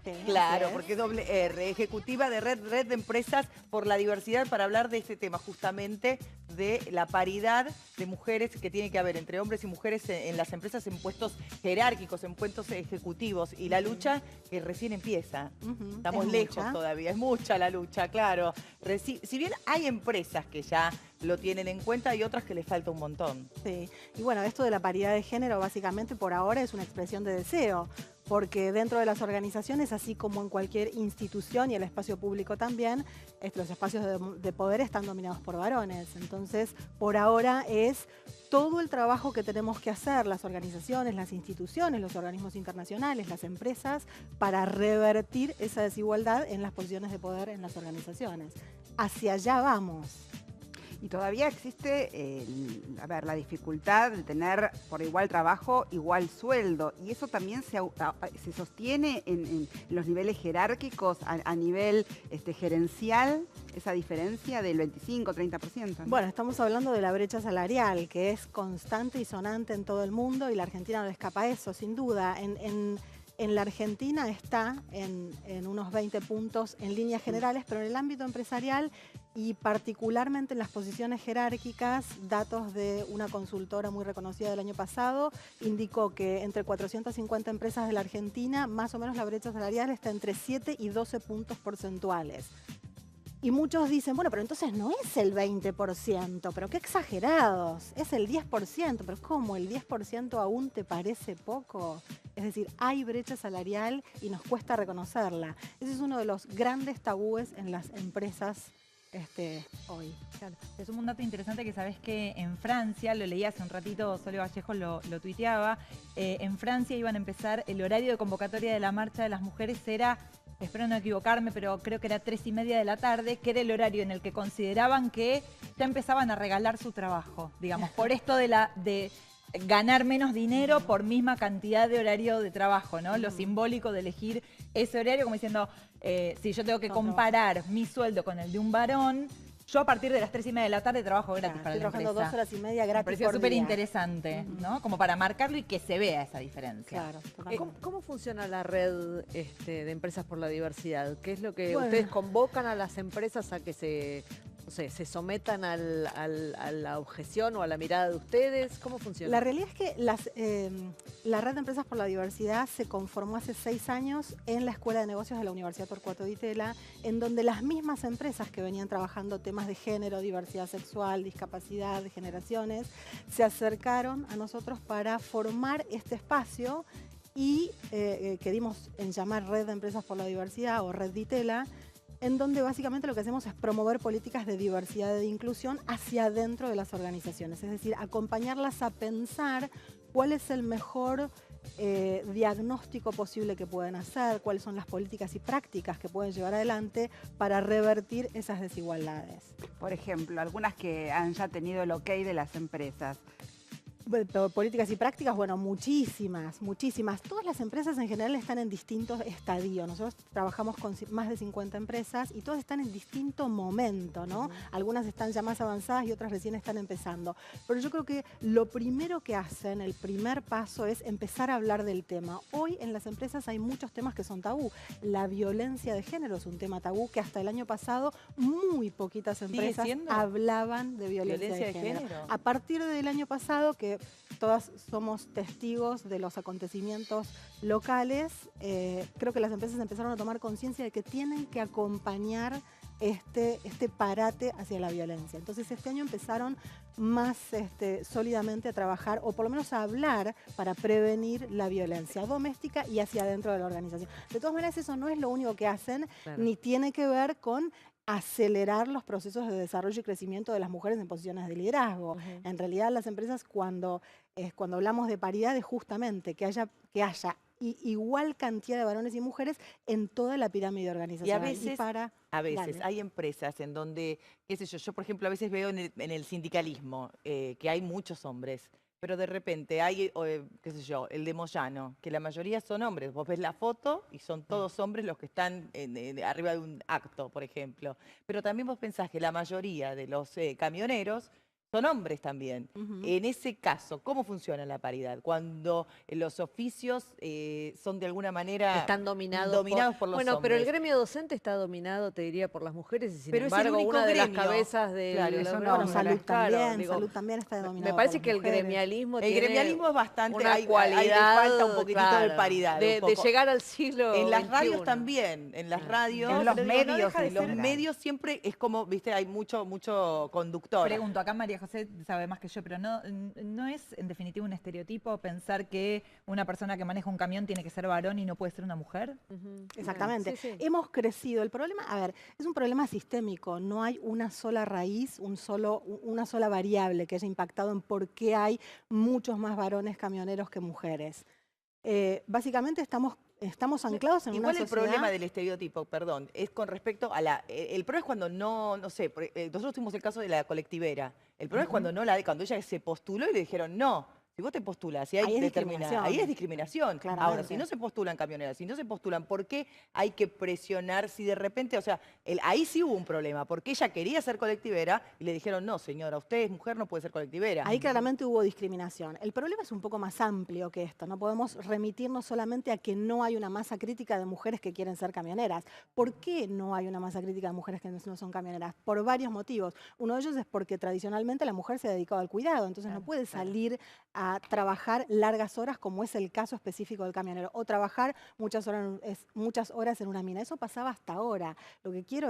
Sí, Claro, así porque es. es doble R, ejecutiva de Red de Empresas por la Diversidad, para hablar de este tema justamente de la paridad de mujeres que tiene que haber entre hombres y mujeres en las empresas en puestos jerárquicos, en puestos ejecutivos y la lucha que recién empieza. Ujú, es Estamos lejos mucha. todavía, es mucha la lucha, claro. Si bien hay empresas que ya lo tienen en cuenta, hay otras que les falta un montón. Sí, y bueno, esto de la paridad de género básicamente por ahora es una expresión de deseo, porque dentro de las organizaciones, así como en cualquier institución y el espacio público también, los espacios de poder están dominados por varones. Entonces, por ahora es todo el trabajo que tenemos que hacer las organizaciones, las instituciones, los organismos internacionales, las empresas, para revertir esa desigualdad en las posiciones de poder en las organizaciones. Hacia allá vamos. Y todavía existe, a ver, la dificultad de tener por igual trabajo, igual sueldo. Y eso también se sostiene en los niveles jerárquicos, a nivel gerencial, esa diferencia del 25-30%. ¿No? Bueno, estamos hablando de la brecha salarial, que es constante y sonante en todo el mundo, y la Argentina no le escapa a eso, sin duda. En la Argentina está en unos 20 puntos en líneas generales, pero en el ámbito empresarial y particularmente en las posiciones jerárquicas, datos de una consultora muy reconocida del año pasado indicó que entre 450 empresas de la Argentina, más o menos la brecha salarial está entre 7 y 12 puntos porcentuales. Y muchos dicen, bueno, pero entonces no es el 20%, pero qué exagerados, es el 10%, pero ¿cómo? ¿El 10% aún te parece poco? Es decir, hay brecha salarial y nos cuesta reconocerla. Ese es uno de los grandes tabúes en las empresas hoy. Claro. Te sumo un dato interesante que sabés que en Francia, lo leí hace un ratito, Sole Vallejo lo tuiteaba, en Francia iban a empezar, el horario de convocatoria de la marcha de las mujeres era, espero no equivocarme, pero creo que era 3:30 de la tarde, que era el horario en el que consideraban que ya empezaban a regalar su trabajo, digamos, por esto de ganar menos dinero por misma cantidad de horario de trabajo, ¿no? Lo simbólico de elegir ese horario, como diciendo, si yo tengo que comparar mi sueldo con el de un varón, yo a partir de las 3:30 de la tarde trabajo gratis para Estoy la trabajando empresa. 2 horas y media gratis Me pareció por súper día. interesante, ¿no? Como para marcarlo y que se vea esa diferencia. Claro, totalmente. ¿Cómo funciona la red de Empresas por la Diversidad? ¿Qué es lo que Bueno. ustedes convocan a las empresas a que se sometan a la objeción o a la mirada de ustedes? ¿Cómo funciona? La realidad es que la Red de Empresas por la Diversidad se conformó hace 6 años en la Escuela de Negocios de la Universidad Torcuato Di Tella, en donde las mismas empresas que venían trabajando temas de género, diversidad sexual, discapacidad, de generaciones, se acercaron a nosotros para formar este espacio y que dimos en llamar Red de Empresas por la Diversidad o Red Di Tella, en donde básicamente lo que hacemos es promover políticas de diversidad y de inclusión hacia adentro de las organizaciones, es decir, acompañarlas a pensar cuál es el mejor diagnóstico posible que pueden hacer, cuáles son las políticas y prácticas que pueden llevar adelante para revertir esas desigualdades. Por ejemplo, algunas que han ya tenido el ok de las empresas. Políticas y prácticas, bueno, muchísimas, muchísimas. Todas las empresas en general están en distintos estadios. Nosotros trabajamos con más de 50 empresas y todas están en distinto momento, ¿no? Algunas están ya más avanzadas y otras recién están empezando. Pero yo creo que lo primero que hacen, el primer paso es empezar a hablar del tema. Hoy en las empresas hay muchos temas que son tabú. La violencia de género es un tema tabú que hasta el año pasado muy poquitas empresas hablaban de violencia de género. A partir del año pasado, que todas somos testigos de los acontecimientos locales, creo que las empresas empezaron a tomar conciencia de que tienen que acompañar este parate hacia la violencia. Entonces este año empezaron más sólidamente a trabajar, o por lo menos a hablar para prevenir la violencia doméstica y hacia adentro de la organización. De todas maneras, eso no es lo único que hacen, ni tiene que ver con acelerar los procesos de desarrollo y crecimiento de las mujeres en posiciones de liderazgo. En realidad, las empresas, cuando hablamos de paridad, es justamente que haya igual cantidad de varones y mujeres en toda la pirámide organizacional. A veces hay empresas en donde, qué sé yo, por ejemplo a veces veo en el sindicalismo que hay muchos hombres, pero de repente hay, qué sé yo, el de Moyano, que la mayoría son hombres. Vos ves la foto y son todos hombres los que están arriba de un acto, por ejemplo. Pero también vos pensás que la mayoría de los camioneros son hombres también. Ujú. En ese caso, ¿cómo funciona la paridad? Cuando los oficios son de alguna manera Están dominados, por los bueno, pero el hombres. gremio docente está dominado, te diría, por las mujeres y sin Pero es el embargo único una de las gremio. cabezas de Claro, es un Bueno, hombre. salud también está dominado me parece por que las el mujeres. gremialismo El tiene gremialismo es bastante, una le cualidad, falta un poquitito de claro, paridad. de un poco. llegar al siglo En las XXI. radios también, en las Ah. radios. En los pero digo, medios deja de en ser- Los general. medios siempre es como, viste, hay mucho conductor. Pregunto, acá María José sabe más que yo, pero no es en definitiva un estereotipo pensar que una persona que maneja un camión tiene que ser varón y no puede ser una mujer. Ujú. Exactamente. Sí, sí. Hemos crecido. El problema, a ver, es un problema sistémico. No hay una sola raíz, una sola variable que haya impactado en por qué hay muchos más varones camioneros que mujeres. Básicamente estamos anclados en una Igual el sociedad. problema del estereotipo, perdón, es con respecto a el problema es cuando no sé, nosotros tuvimos el caso de la colectivera. El problema es cuando ella se postuló y le dijeron no. Si vos te postulas y Ahí hay es determinada, ahí es discriminación. discriminación. Ahora, Claramente. si no se postulan camioneras, si no se postulan, ¿por qué hay que presionar si de repente, o sea, ahí sí hubo un problema, porque ella quería ser colectivera y le dijeron, no, señora, usted es mujer, no puede ser colectivera. Ahí claramente hubo discriminación. El problema es un poco más amplio que esto. No podemos remitirnos solamente a que no hay una masa crítica de mujeres que quieren ser camioneras. ¿Por qué no hay una masa crítica de mujeres que no son camioneras? Por varios motivos. Uno de ellos es porque tradicionalmente la mujer se ha dedicado al cuidado, entonces no puede salir a trabajar largas horas como es el caso específico del camionero, o trabajar muchas horas en una mina. Eso pasaba hasta ahora. Lo que quiero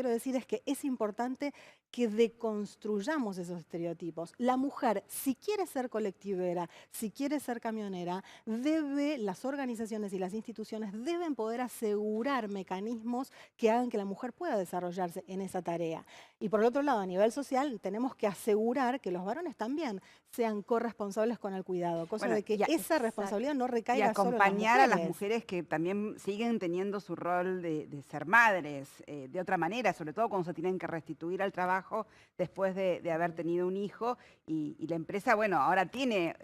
decir es que es importante que deconstruyamos esos estereotipos. La mujer, si quiere ser colectivera, si quiere ser camionera, las organizaciones y las instituciones deben poder asegurar mecanismos que hagan que la mujer pueda desarrollarse en esa tarea. Y por el otro lado, a nivel social, tenemos que asegurar que los varones también sean corresponsables con el cuidado, cosa Bueno, de que esa responsabilidad no Y recaiga solo en acompañar a las mujeres. mujeres que también siguen teniendo su rol de ser madres de otra manera, sobre todo cuando se tienen que restituir al trabajo después de haber tenido un hijo y la empresa, bueno, ahora tiene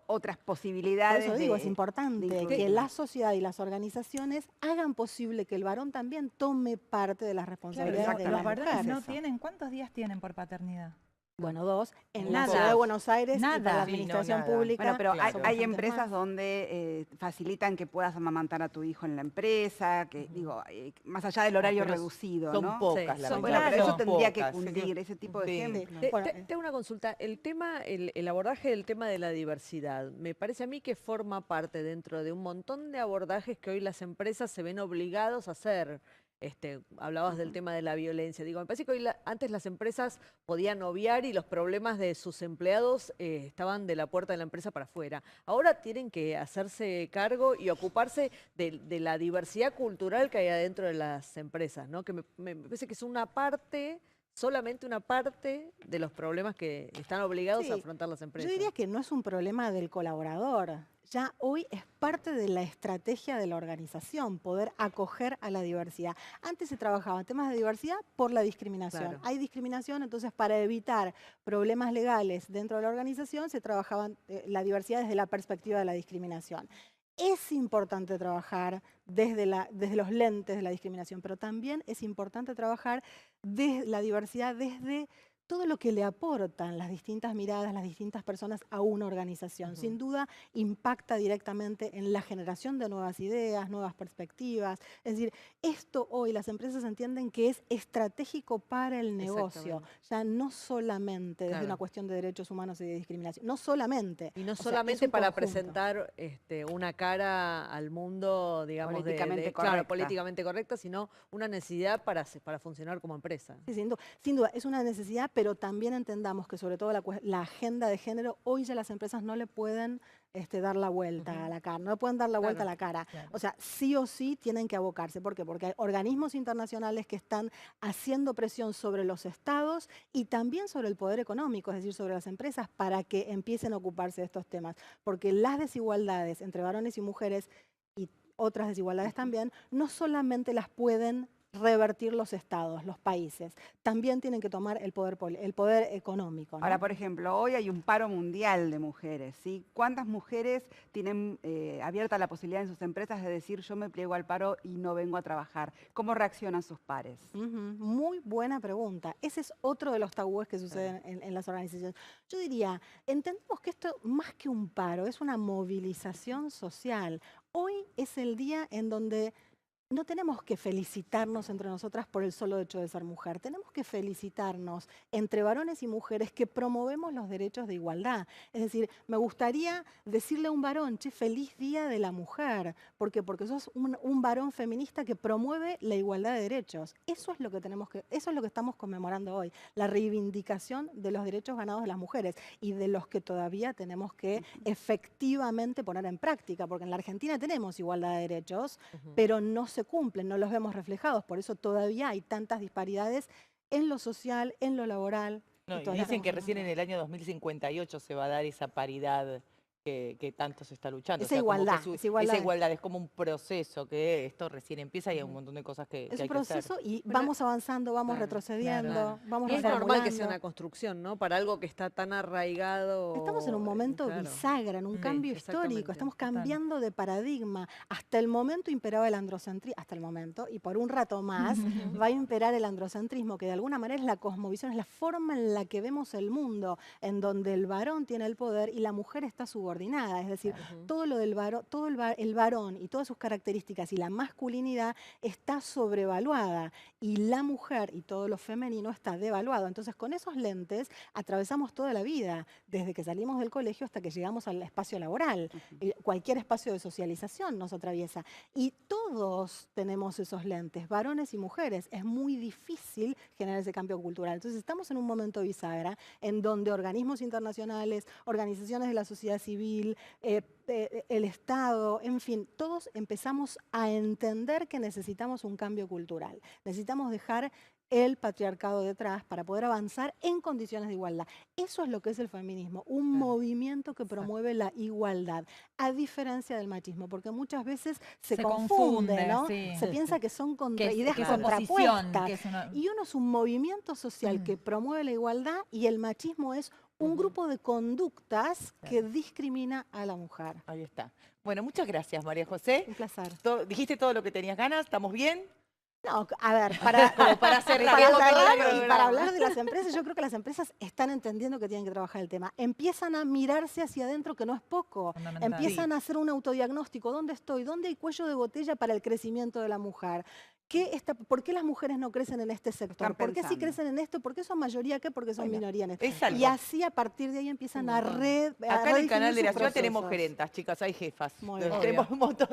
otras Por posibilidades. eso digo, es importante que incluirlas. la sociedad y las organizaciones hagan posible que el varón también tome parte de las responsabilidades de Los las varones mujeres. no tienen, ¿cuántos días tienen por paternidad? Bueno, 2. En la Nada. ciudad de Buenos Aires y Nada. para la Sí, no, administración nada. pública. Bueno, pero Claro. hay bastantes empresas más. donde facilitan que puedas amamantar a tu hijo en la empresa, que digo, más allá del horario pero reducido, Son ¿no? pocas, Sí, la son Bueno, pero Claro. eso tendría que pocas. cundir, ese tipo de Sí. ejemplos. Bueno, Te hago una consulta. El abordaje del tema de la diversidad, me parece a mí que forma parte dentro de un montón de abordajes que hoy las empresas se ven obligados a hacer. Hablabas del tema de la violencia. Digo, me parece que hoy antes las empresas podían obviar y los problemas de sus empleados estaban de la puerta de la empresa para afuera. Ahora tienen que hacerse cargo y ocuparse de la diversidad cultural que hay adentro de las empresas, ¿no? Que me parece que es una parte, solamente una parte de los problemas que están obligados Sí, a afrontar las yo empresas. diría que no es un problema del colaborador. Ya hoy es parte de la estrategia de la organización, poder acoger a la diversidad. Antes se trabajaban temas de diversidad por la discriminación. Claro. Hay discriminación, entonces para evitar problemas legales dentro de la organización se trabajaban la diversidad desde la perspectiva de la discriminación. Es importante trabajar desde los lentes de la discriminación, pero también es importante trabajar desde la diversidad desde todo lo que le aportan las distintas miradas, las distintas personas a una organización. Sin duda impacta directamente en la generación de nuevas ideas, nuevas perspectivas. Es decir, esto hoy las empresas entienden que es estratégico para el negocio, ya no solamente desde Claro. una cuestión de derechos humanos y de discriminación, no solamente. Y no O sea, solamente es un para conjunto. presentar una cara al mundo, digamos, Políticamente claro, correcta. políticamente correcta, sino una necesidad para funcionar como empresa. Sí, sin duda, es una necesidad, pero también entendamos que sobre todo la agenda de género, hoy ya las empresas no le pueden dar la vuelta a la cara, no le pueden dar la vuelta a la cara. Claro. O sea, sí o sí tienen que abocarse. ¿Por qué? Porque hay organismos internacionales que están haciendo presión sobre los estados y también sobre el poder económico, es decir, sobre las empresas, para que empiecen a ocuparse de estos temas. Porque las desigualdades entre varones y mujeres y otras desigualdades también, no solamente las pueden revertir los estados, los países. También tienen que tomar el poder económico, ¿no? Ahora, por ejemplo, hoy hay un paro mundial de mujeres, ¿sí? ¿Cuántas mujeres tienen abierta la posibilidad en sus empresas de decir yo me pliego al paro y no vengo a trabajar? ¿Cómo reaccionan sus pares? Muy buena pregunta. Ese es otro de los tabúes que suceden en las organizaciones. Yo diría, entendemos que esto más que un paro, es una movilización social. Hoy es el día en donde no tenemos que felicitarnos entre nosotras por el solo hecho de ser mujer. Tenemos que felicitarnos entre varones y mujeres que promovemos los derechos de igualdad. Es decir, me gustaría decirle a un varón, che, feliz día de la mujer. ¿Por qué? Porque sos un varón feminista que promueve la igualdad de derechos. Eso es lo que eso es lo que estamos conmemorando hoy. La reivindicación de los derechos ganados de las mujeres y de los que todavía tenemos que efectivamente poner en práctica. Porque en la Argentina tenemos igualdad de derechos, pero no se cumplen, no los vemos reflejados, por eso todavía hay tantas disparidades en lo social, en lo laboral. No, y dicen que recién en el año 2058 se va a dar esa paridad que tanto se está luchando. Esa igualdad, esa igualdad es como un proceso que esto recién empieza y hay un montón de cosas que es hay un proceso que hacer. y vamos avanzando, vamos Claro, retrocediendo, vamos Y es normal que reformulando. sea una construcción, ¿no? Para algo que está tan arraigado. Estamos en un momento claro. bisagra, en un Sí, cambio histórico, exactamente, estamos total. cambiando de paradigma. Hasta el momento imperaba el androcentrismo, hasta el momento, y por un rato más va a imperar el androcentrismo, que de alguna manera es la cosmovisión, es la forma en la que vemos el mundo, en donde el varón tiene el poder y la mujer está subordinada. Es decir, todo lo del varón, el varón y todas sus características y la masculinidad está sobrevaluada y la mujer y todo lo femenino está devaluado. Entonces, con esos lentes atravesamos toda la vida, desde que salimos del colegio hasta que llegamos al espacio laboral. Cualquier espacio de socialización nos atraviesa. Y todos tenemos esos lentes, varones y mujeres. Es muy difícil generar ese cambio cultural. Entonces, estamos en un momento bisagra en donde organismos internacionales, organizaciones de la sociedad civil, el Estado, en fin, todos empezamos a entender que necesitamos un cambio cultural. Necesitamos dejar el patriarcado detrás para poder avanzar en condiciones de igualdad. Eso es lo que es el feminismo, un movimiento que promueve la igualdad, a diferencia del machismo, porque muchas veces se confunde, ¿no? Sí. Se piensa que son ideas que es contrapuestas. oposición, que es Y uno es un movimiento social que promueve la igualdad y el machismo es un grupo de conductas que discrimina a la mujer. Ahí está. Bueno, muchas gracias, María José. Un placer. Dijiste todo lo que tenías ganas, ¿estamos bien? No, a ver, para cerrar y para hablar de las empresas, yo creo que las empresas están entendiendo que tienen que trabajar el tema. Empiezan a mirarse hacia adentro, que no es poco. Fundamental. Empiezan a hacer un autodiagnóstico. ¿Dónde estoy? ¿Dónde hay cuello de botella para el crecimiento de la mujer? ¿Por qué las mujeres no crecen en este sector? ¿Por qué sí crecen en esto? ¿Por qué son mayoría qué? Porque son minoría en esto. es algo. Y así a partir de ahí empiezan a Acá en el canal de la ciudad redefinir sus tenemos procesos. gerentas, chicas, hay jefas. Muy bien. Tenemos un montón,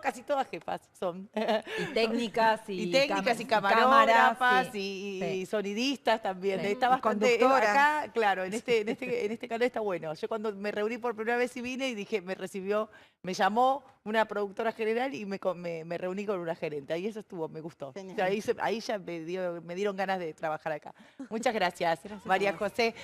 casi todas jefas son. Y técnicas y camarógrafas cámaras, y sonidistas también. Sí. Está bastante Conductoras. acá, claro, en este canal está bueno. Yo cuando me reuní por primera vez y vine y dije, me llamó una productora general y me reuní con una gerente. Ahí eso estuvo, me gustó. Genial. O sea, ahí ya me dieron ganas de trabajar acá. Muchas gracias, María José.